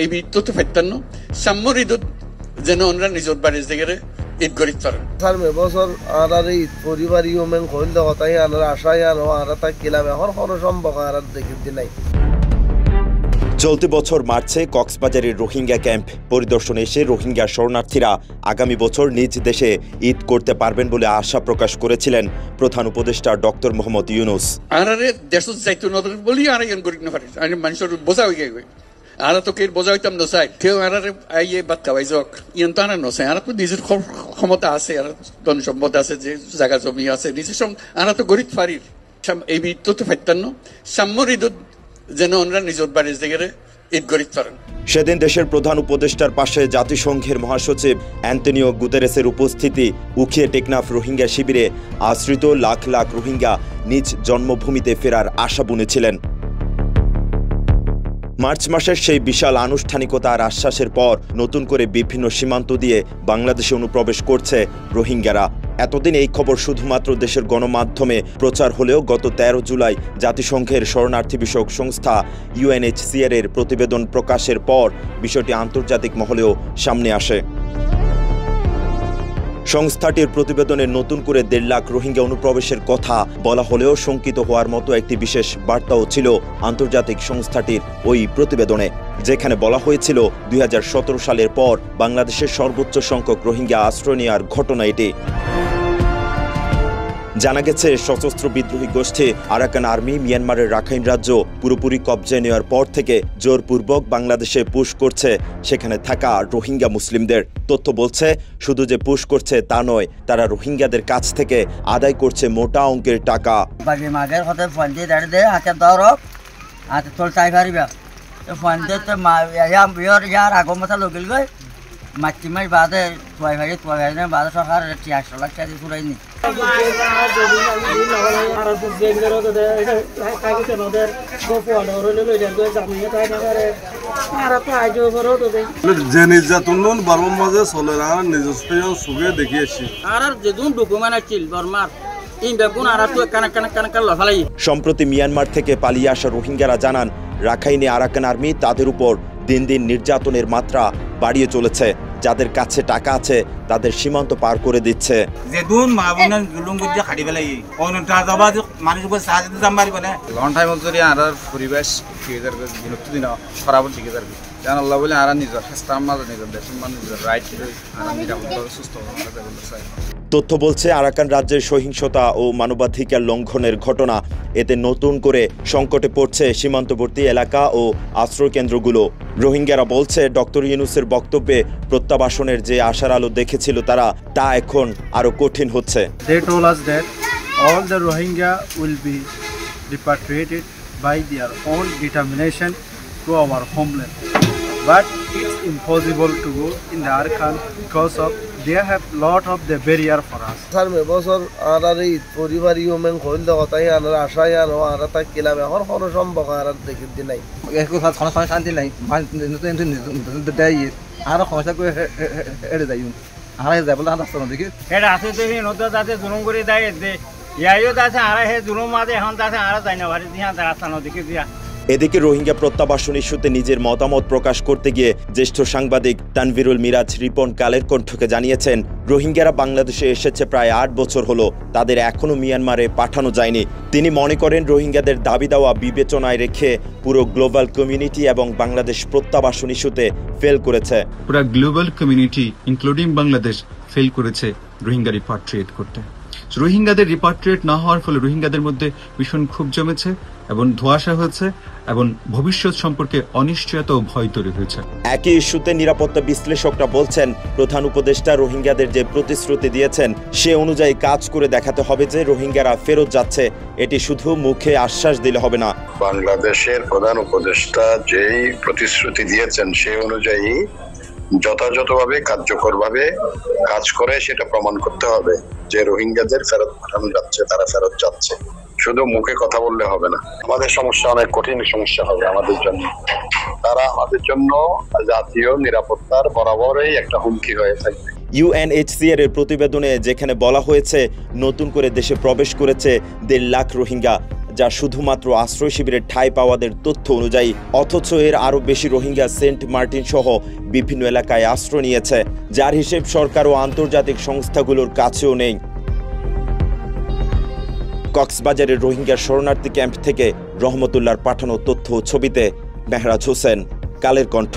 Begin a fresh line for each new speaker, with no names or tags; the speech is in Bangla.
এই বিদ্যুৎ ফেতান্ন সাম্যর ঈদত যেন ওনারা নিজের বাড়ির জায়গায় ঈদ গরিব করেন
স্যার এবছর আর ঈদ পরিবার ইউমেন কইল কথাই আনার আশায় আনো আর তা কিলাম এখন কোনো সম্ভব আর দেখতে নাই।
চলতি বছর মার্চে কক্সবাজারের রোহিঙ্গা ক্যাম্প পরিদর্শনে এসে রোহিঙ্গা শরণার্থীরা আগামী বছর নিজ দেশে ঈদ করতে পারবেন বলে আশা প্রকাশ করেছিলেন প্রধান উপদেষ্টা ডক্টর মোহাম্মদ ইউনুস।
আরে দেশ যাইতো না বলি আর এন করি না পারি মানুষের বোঝা হয়ে গেছে আর তো কে বোঝা হইতাম নসাই কেউ আর আইয়ে বাদ খাওয়াই যাক ইয়ন তো আর নসাই আর তো নিজের ক্ষমতা আছে আর ধন সম্পদ আছে যে জায়গা জমি আছে নিজের আর তো গরিব ফারির এই বিদ্যুৎ ফেতান্ন সাম্যর ঈদত যেন ওনারা নিজের বাড়ির জায়গায় ঈদ গরিব করেন।
সেদিন দেশের প্রধান উপদেষ্টার পাশে জাতিসংঘের মহাসচিব অ্যান্টনিও গুতেরেসের উপস্থিতি উখিয়ে টেকনাফ রোহিঙ্গা শিবিরে আশ্রিত লাখ লাখ রোহিঙ্গা নিজ জন্মভূমিতে ফেরার আশা বুনেছিলেন। মার্চ মাসের সেই বিশাল আনুষ্ঠানিকতা আর আশ্বাসের পর নতুন করে বিভিন্ন সীমান্ত দিয়ে বাংলাদেশে অনুপ্রবেশ করছে রোহিঙ্গারা। এতদিন এই খবর শুধুমাত্র দেশের গণমাধ্যমে প্রচার হলেও গত 13 জুলাই জাতিসংঘের শরণার্থী বিষয়ক সংস্থা UNHCR এর প্রতিবেদন প্রকাশের পর বিষয়টি আন্তর্জাতিক মহলেও সামনে আসে। সংস্থাটির প্রতিবেদনে নতুন করে 1.5 লাখ রোহিঙ্গা অনুপ্রবেশের কথা বলা হলেও শঙ্কিত হওয়ার মতো একটি বিশেষ বার্তাও ছিল আন্তর্জাতিক সংস্থাটির ওই প্রতিবেদনে, যেখানে বলা হয়েছিল 2017 সালের পর বাংলাদেশের সর্বোচ্চ সংখ্যক রোহিঙ্গা আশ্রয় নেওয়ার ঘটনা এটি। জানা গেছে সশস্ত্র বিদ্রোহী গোষ্ঠী আরাকান আর্মি মিয়ানমারের রাখাইন রাজ্য পুরোপুরি কবজায় নেওয়ার পর থেকে জোরপূর্বক বাংলাদেশে পুশ করছে সেখানে থাকা রোহিঙ্গা মুসলিমদের। তথ্য বলছে শুধু যে পুশ করছে তা নয়, তারা রোহিঙ্গাদের কাছ থেকে আদায় করছে মোটা অঙ্কের টাকা।
মাটি মাস বাদে বাদে সরকার 100 লাখ টাকা ঘুরাইনি।
যে নির্যাতন বার্মার মাঝে চলে না নিজস্ব সুখে দেখিয়েছি
আর যেদিন ডকুমেন্ট আছিল বর্মার
সম্প্রতি মিয়ানমার থেকে পালিয়ে আসা রোহিঙ্গারা জানান রাখাইনে আরাকান আর্মি তাদের উপর দিন দিন নির্যাতনের মাত্রা বাড়িয়ে চলেছে। যাদের কাছে টাকা আছে তাদের সীমান্ত পার করে দিচ্ছে। তথ্য বলছে আরাকান রাজ্যের সহিংসতা ও মানবাধিকার লঙ্ঘনের ঘটনা, এতে নতুন করে সংকটে পড়ছে সীমান্তবর্তী এলাকা ও আশ্রয়কেন্দ্রগুলো। রোহিঙ্গারা বলছে ডক্টর ইউনুসের বক্তব্যে প্রত্যাবাসনের যে আশার আলো দেখেছিল তারা, তা এখন আরো কঠিন হচ্ছে।
They told us that all the Rohingya will be repatriated by their own determination to our homeland. But it's impossible to go in the Arakan because of they have lot of the barrier for us.
Sir এবছর আর ঈদ পরিবার ইউমেন কইল কথাই আনার আশায় আনো আর তা কিলাম এখন কোনো সম্ভব আর দেখতে নাই।
শান্তি নাই আর সমস্যা করে এড়ে যাই আর যাবো রাস্তা দেখি এটা আছে তো নদী যাতে জুলুম করে দেয় ইয়াইও যাচ্ছে আর হে জুলুম মাঝে এখন যাচ্ছে আর যাই না বাড়ি দিয়া রাস্তা নদীকে দিয়া।
এদিকে রোহিঙ্গা প্রত্যাবাসন ইস্যুতে নিজের মতামত প্রকাশ করতে গিয়ে জ্যেষ্ঠ সাংবাদিক তানভীরুল মিরাজ রিপন কালের কণ্ঠকে জানিয়েছেন রোহিঙ্গারা বাংলাদেশে এসেছে প্রায় 8 বছর হলো, তাদের এখনো মিয়ানমারে পাঠানো যায়নি। তিনি মনে করেন রোহিঙ্গাদের দাবি দেওয়া বিবেচনায় রেখে পুরো গ্লোবাল কমিউনিটি এবং বাংলাদেশ প্রত্যাবাসন ইস্যুতে ফেল করেছে।
পুরো global community including Bangladesh fail করেছে রোহিঙ্গা রিপাট্রিয়েট করতে। রোহিঙ্গাদের রিপাট্রিয়েট না হওয়ার ফলে রোহিঙ্গাদের মধ্যে ভীষণ ক্ষোভ জমেছে এবং ধোঁয়াশা হয়েছে এবং ভবিষ্যৎ সম্পর্কে অনিশ্চয়তা ও ভয় তৈরি হয়েছে।
একই ইস্যুতে নিরাপত্তা বিশ্লেষকরা বলছেন প্রধান উপদেষ্টা রোহিঙ্গাদের যে প্রতিশ্রুতি দিয়েছেন সে অনুযায়ী কাজ করে দেখাতে হবে যে রোহিঙ্গারা ফেরত যাচ্ছে, এটি শুধু মুখে আশ্বাস দিলে হবে না।
বাংলাদেশের প্রধান উপদেষ্টা যেই প্রতিশ্রুতি দিয়েছেন সেই অনুযায়ী যথাযথভাবে কার্যকরভাবে কাজ করে সেটা প্রমাণ করতে হবে যে রোহিঙ্গাদের ফেরত পাঠানো যাচ্ছে, তারা ফেরত যাচ্ছে। শুধু মুখে কথা বললে হবে না, আমাদের সমস্যা অনেক কঠিন সমস্যা হবে আমাদের জন্য। তারা আমাদের জন্য জাতীয় নিরাপত্তার বরাবরই একটা হুমকি হয়ে থাকবে।
UNHCR এর প্রতিবেদনে যেখানে বলা হয়েছে নতুন করে দেশে প্রবেশ করেছে 1.5 লাখ রোহিঙ্গা, যা শুধুমাত্র আশ্রয় শিবিরের ঠাঁই পাওয়াদের তথ্য অনুযায়ী। অথচ এর আরও বেশি রোহিঙ্গা সেন্ট মার্টিন সহ বিভিন্ন এলাকায় আশ্রয় নিয়েছে, যার হিসেব সরকার ও আন্তর্জাতিক সংস্থাগুলোর কাছেও নেই। কক্সবাজারের রোহিঙ্গা শরণার্থী ক্যাম্প থেকে রহমতুল্লাহর পাঠানো তথ্য ও ছবিতে মেহরাজ হোসেন, কালের কণ্ঠ।